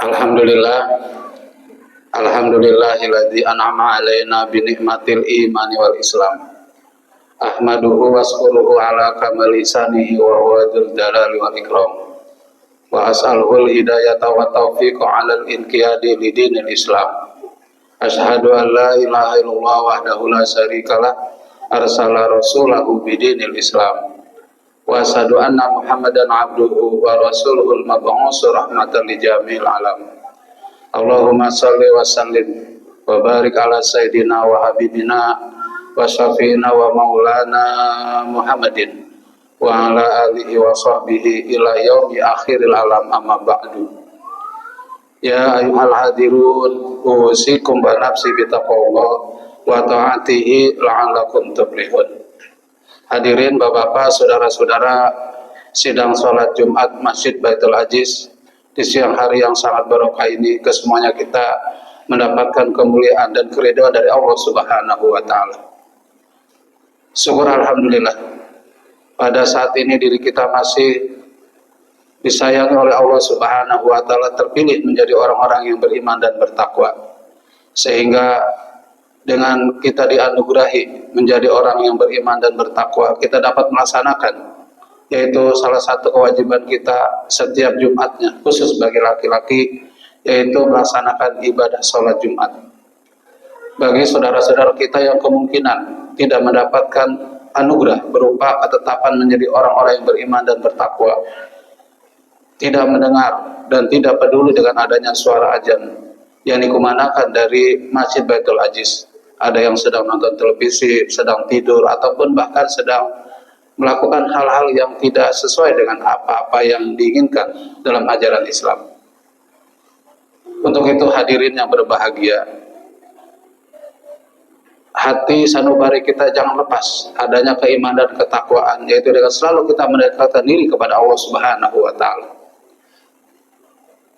Alhamdulillah, alhamdulillahilladzi an'ama alaina bi ni'matil imani wal islam. Ahmaduhu waskuruhu ala kamalisanihi wa huwa dzul jalali wal ikram. Wa as'aluhul hidayata wa taufiqa 'alal inqiyadi li dinil Islam. Asyhadu an la ilaha illallah wahdahu la syarikalah arsala rasulahu bidinil Islam. Wa asyhadu anna Muhammadan abduhu wa rasuluhul mab'uts rahmatan li jami'il alam. Allahumma shalli wa sallim wa barik ala sayyidina wa habibina wa syafiina wa maulana Muhammadin wa ala alihi wa sahbihi ila yaumi akhiril alam amma ba'du. Ya ayyuhal hadirun usikum wa nafsi bitaqwallah wa ta'atihi la'allakum tuflihun. Hadirin Bapak-bapak, saudara-saudara, sidang sholat Jumat Masjid Baitul Aziz di siang hari yang sangat barokah ini, kesemuanya kita mendapatkan kemuliaan dan keridhaan dari Allah Subhanahu wa taala. Syukur alhamdulillah. Pada saat ini diri kita masih disayangi oleh Allah Subhanahu wa taala, terpilih menjadi orang-orang yang beriman dan bertakwa. Sehingga dengan kita dianugerahi menjadi orang yang beriman dan bertakwa, kita dapat melaksanakan, yaitu salah satu kewajiban kita setiap Jumatnya, khusus bagi laki-laki, yaitu melaksanakan ibadah sholat Jumat. Bagi saudara-saudara kita yang kemungkinan tidak mendapatkan anugerah berupa ketetapan menjadi orang-orang yang beriman dan bertakwa, tidak mendengar dan tidak peduli dengan adanya suara azan yang dikumandangkan dari Masjid Baitul Aziz. Ada yang sedang nonton televisi, sedang tidur, ataupun bahkan sedang melakukan hal-hal yang tidak sesuai dengan apa-apa yang diinginkan dalam ajaran Islam. Untuk itu hadirin yang berbahagia, hati sanubari kita jangan lepas adanya keimanan dan ketakwaan, yaitu dengan selalu kita mendekatkan diri kepada Allah Subhanahu wa taala.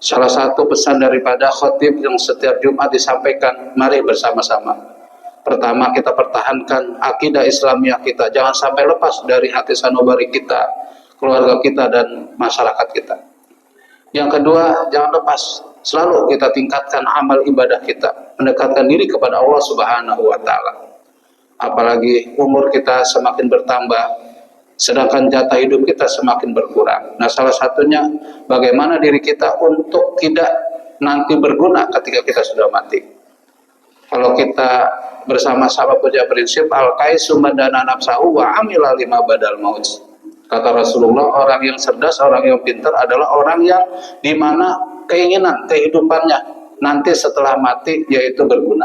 Salah satu pesan daripada khotib yang setiap Jumat disampaikan, mari bersama-sama. Pertama, kita pertahankan akidah Islamiyah kita, jangan sampai lepas dari hati sanubari kita, keluarga kita dan masyarakat kita. Yang kedua, jangan lepas, selalu kita tingkatkan amal ibadah kita, mendekatkan diri kepada Allah Subhanahu wa taala. Apalagi umur kita semakin bertambah, sedangkan jatah hidup kita semakin berkurang. Nah, salah satunya bagaimana diri kita untuk tidak nanti berguna ketika kita sudah mati. Kalau kita bersama-sama punya prinsip al-qaisu madana nafsahu wa amila lima badal maut. Kata Rasulullah, orang yang cerdas, orang yang pintar adalah orang yang dimana keinginan kehidupannya nanti setelah mati yaitu berguna.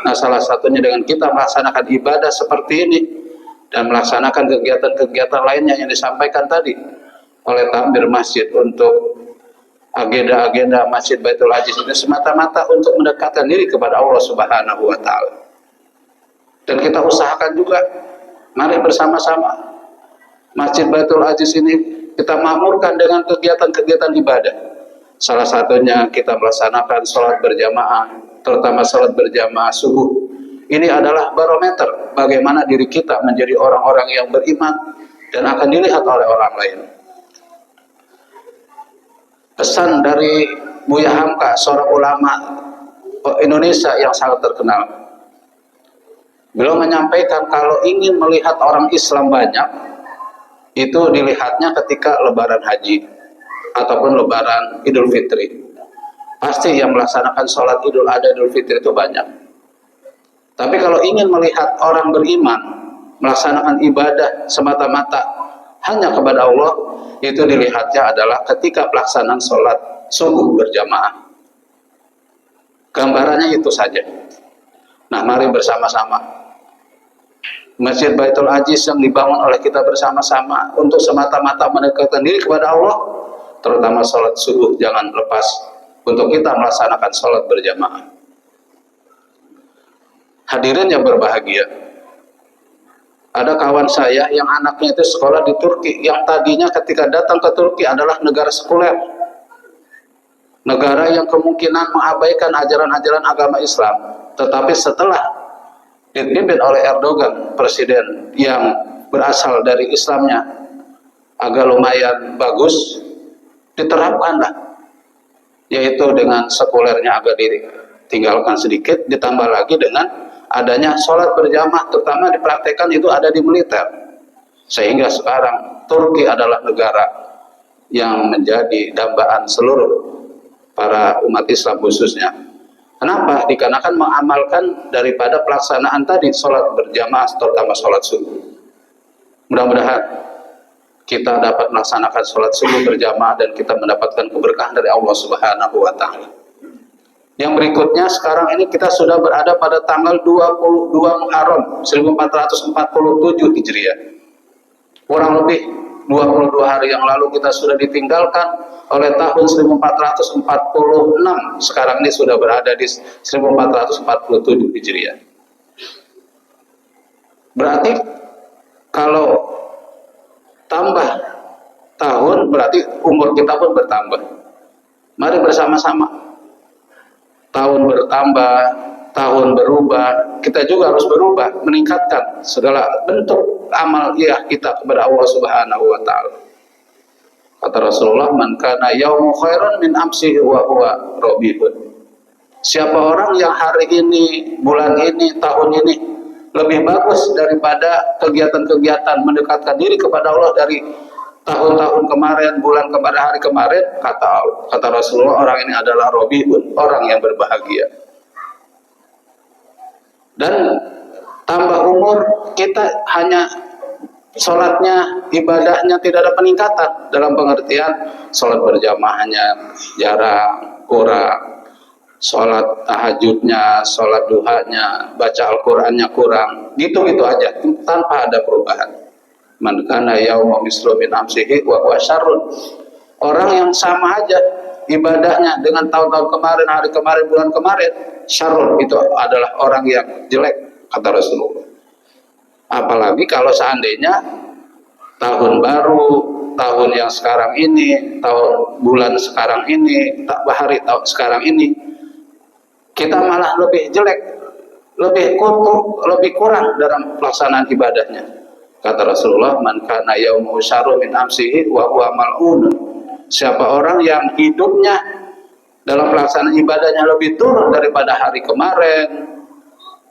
Nah, salah satunya dengan kita melaksanakan ibadah seperti ini dan melaksanakan kegiatan-kegiatan lainnya yang disampaikan tadi oleh takmir masjid untuk agenda-agenda Masjid Baitul Aziz ini semata-mata untuk mendekatkan diri kepada Allah Subhanahu wa taala. Dan kita usahakan juga, mari bersama-sama Masjid Baitul Aziz ini kita makmurkan dengan kegiatan-kegiatan ibadah. Salah satunya kita melaksanakan sholat berjamaah, terutama sholat berjamaah subuh. Ini adalah barometer bagaimana diri kita menjadi orang-orang yang beriman dan akan dilihat oleh orang lain. Pesan dari Buya Hamka, seorang ulama Indonesia yang sangat terkenal. Beliau menyampaikan kalau ingin melihat orang Islam banyak, itu dilihatnya ketika lebaran haji ataupun lebaran Idul Fitri. Pasti yang melaksanakan sholat Idul Adha Idul Fitri itu banyak. Tapi kalau ingin melihat orang beriman melaksanakan ibadah semata-mata hanya kepada Allah, itu dilihatnya adalah ketika pelaksanaan sholat subuh berjamaah. Gambarannya itu saja. Nah, mari bersama-sama Masjid Baitul Aziz yang dibangun oleh kita bersama-sama untuk semata-mata mendekatkan diri kepada Allah, terutama sholat subuh jangan lepas untuk kita melaksanakan sholat berjamaah. Hadirin yang berbahagia, ada kawan saya yang anaknya itu sekolah di Turki, yang tadinya ketika datang ke Turki adalah negara sekuler, negara yang kemungkinan mengabaikan ajaran-ajaran agama Islam. Tetapi setelah dipimpin oleh Erdogan, presiden yang berasal dari Islamnya agak lumayan bagus, diterapkanlah yaitu dengan sekulernya agak ditinggalkan sedikit, ditambah lagi dengan adanya sholat berjamaah, terutama dipraktekkan itu ada di militer, sehingga sekarang Turki adalah negara yang menjadi dambaan seluruh para umat Islam khususnya. Kenapa? Dikarenakan mengamalkan daripada pelaksanaan tadi sholat berjamaah, terutama sholat subuh. Mudah-mudahan kita dapat melaksanakan sholat subuh berjamaah dan kita mendapatkan keberkahan dari Allah Subhanahu wa Ta'ala. Yang berikutnya, sekarang ini kita sudah berada pada tanggal 22 Muharram 1447 Hijriah. Kurang lebih 22 hari yang lalu kita sudah ditinggalkan oleh tahun 1446. Sekarang ini sudah berada di 1447 Hijriah. Berarti kalau tambah tahun berarti umur kita pun bertambah. Mari bersama-sama. Tahun bertambah, tahun berubah, kita juga harus berubah, meningkatkan segala bentuk amal kita kepada Allah Subhanahu wa Ta'ala. Kata Rasulullah, man kana yaumu khairan min amsihi wa huwa rabihun. Siapa orang yang hari ini, bulan ini, tahun ini lebih bagus daripada kegiatan-kegiatan mendekatkan diri kepada Allah dari tahun-tahun kemarin, bulan kemarin, hari kemarin, kata Rasulullah, orang ini adalah robihun, orang yang berbahagia. Dan tambah umur, kita hanya sholatnya, ibadahnya tidak ada peningkatan, dalam pengertian sholat berjamaahnya jarang, kurang, sholat tahajudnya, sholat duhanya, baca Al-Qurannya kurang, gitu-gitu aja, tanpa ada perubahan. Man kana yauma mislu min amsihi wa huwa syarrun. Orang yang sama aja ibadahnya dengan tahun-tahun kemarin, hari kemarin, bulan kemarin, syarrun, itu adalah orang yang jelek, kata Rasulullah. Apalagi kalau seandainya tahun baru, tahun yang sekarang ini, tahun bulan sekarang ini, hari tahun sekarang ini, kita malah lebih jelek, lebih kutu, lebih kurang dalam pelaksanaan ibadahnya. Kata Rasulullah, man kana yaumuhu syarrun min amsihi wa huwa mal'un. Siapa orang yang hidupnya dalam pelaksanaan ibadahnya lebih turun daripada hari kemarin,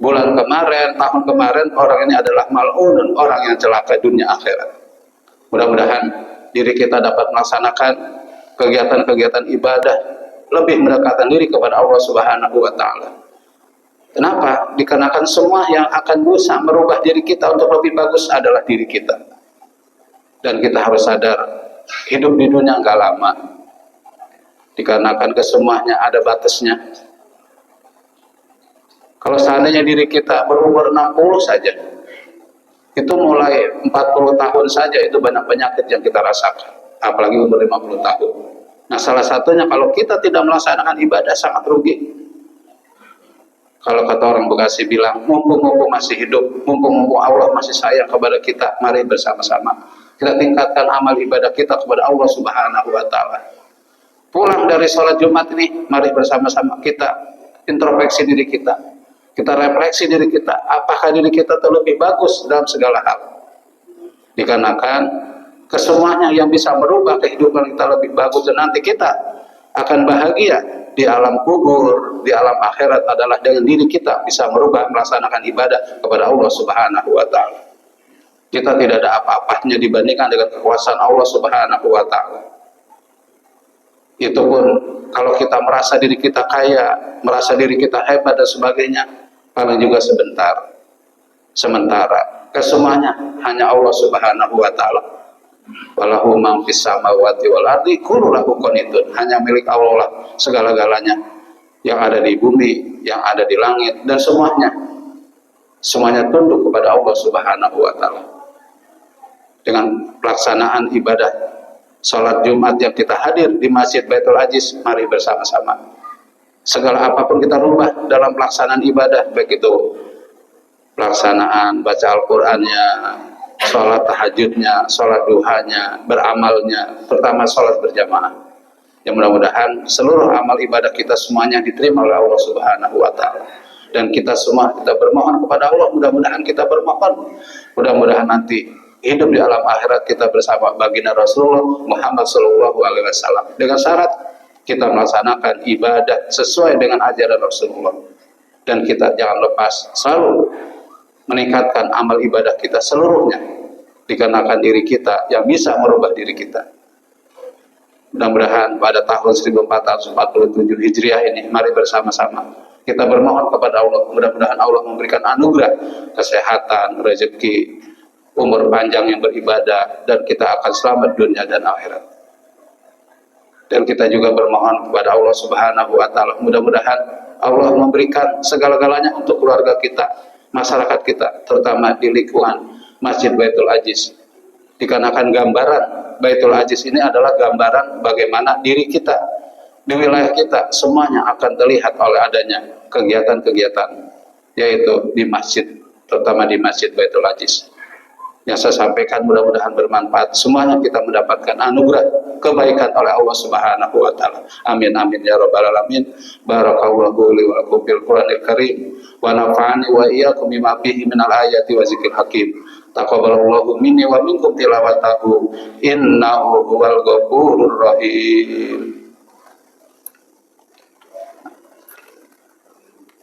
bulan kemarin, tahun kemarin, orang ini adalah mal'un, orang yang celaka dunia akhirat. Mudah-mudahan diri kita dapat melaksanakan kegiatan-kegiatan ibadah lebih mendekatkan diri kepada Allah Subhanahu wa Ta'ala. Kenapa? Dikarenakan semua yang akan bisa merubah diri kita untuk lebih bagus adalah diri kita. Dan kita harus sadar, hidup di dunia enggak lama. Dikarenakan kesemuanya ada batasnya. Kalau seandainya diri kita berumur 60 saja, itu mulai 40 tahun saja itu banyak penyakit yang kita rasakan. Apalagi umur 50 tahun. Nah, salah satunya kalau kita tidak melaksanakan ibadah sangat rugi. Kalau kata orang Bekasi bilang, mumpung masih hidup, mumpung Allah masih sayang kepada kita, mari bersama-sama kita tingkatkan amal ibadah kita kepada Allah Subhanahu wa Ta'ala. Pulang dari sholat Jumat ini, mari bersama-sama kita introspeksi diri kita, kita refleksi diri kita, apakah diri kita lebih bagus dalam segala hal. Dikarenakan kesemuanya yang bisa merubah kehidupan kita lebih bagus dan nanti kita akan bahagia di alam kubur, di alam akhirat adalah dengan diri kita bisa merubah, melaksanakan ibadah kepada Allah Subhanahu wa Ta'ala. Kita tidak ada apa-apanya dibandingkan dengan kekuasaan Allah Subhanahu wa Ta'ala. Itu pun kalau kita merasa diri kita kaya, merasa diri kita hebat dan sebagainya, paling juga sementara. Kesemuanya hanya Allah Subhanahu wa Ta'ala. Walahu man fis samawati wal ardi kullu lahu qanitun. Hanya milik Allah lah segala-galanya, yang ada di bumi, yang ada di langit, dan semuanya tunduk kepada Allah Subhanahu wa Ta'ala. Dengan pelaksanaan ibadah salat Jumat yang kita hadir di Masjid Baitul Aziz, mari bersama-sama segala apapun kita rubah dalam pelaksanaan ibadah, baik itu pelaksanaan baca Al-Qur'annya, sholat tahajudnya, sholat duhanya, beramalnya, pertama sholat berjamaah. Yang mudah-mudahan seluruh amal ibadah kita semuanya diterima oleh Allah Subhanahu wa Ta'ala. Dan kita semua kita bermohon kepada Allah, mudah-mudahan kita bermohon, mudah-mudahan nanti hidup di alam akhirat kita bersama baginda Rasulullah Muhammad Sallallahu Alaihi Wasallam. Dengan syarat kita melaksanakan ibadah sesuai dengan ajaran Rasulullah, dan kita jangan lepas selalu meningkatkan amal ibadah kita seluruhnya dikarenakan diri kita yang bisa merubah diri kita. Mudah-mudahan pada tahun 1447 Hijriah ini, mari bersama-sama kita bermohon kepada Allah, mudah-mudahan Allah memberikan anugerah kesehatan, rezeki, umur panjang yang beribadah, dan kita akan selamat dunia dan akhirat. Dan kita juga bermohon kepada Allah Subhanahu wa Ta'ala, mudah-mudahan Allah memberikan segala-galanya untuk keluarga kita, masyarakat kita, terutama di lingkungan Masjid Baitul Aziz. Dikarenakan gambaran Baitul Aziz ini adalah gambaran bagaimana diri kita di wilayah kita semuanya akan terlihat oleh adanya kegiatan-kegiatan, yaitu di masjid, terutama di Masjid Baitul Aziz. Yang saya sampaikan mudah-mudahan bermanfaat, semuanya kita mendapatkan anugerah kebaikan oleh Allah Subhanahu wa Ta'ala. Amin amin ya rabbal alamin. Barakallahu li wa lakum fil Qur'anil Karim wa nafa'ani wa iyyakum bima fihi minal ayati wa zikril hakim. Taqabbalallahu minni wa minkum tilawatahu innahu huwal ghafurur rahim.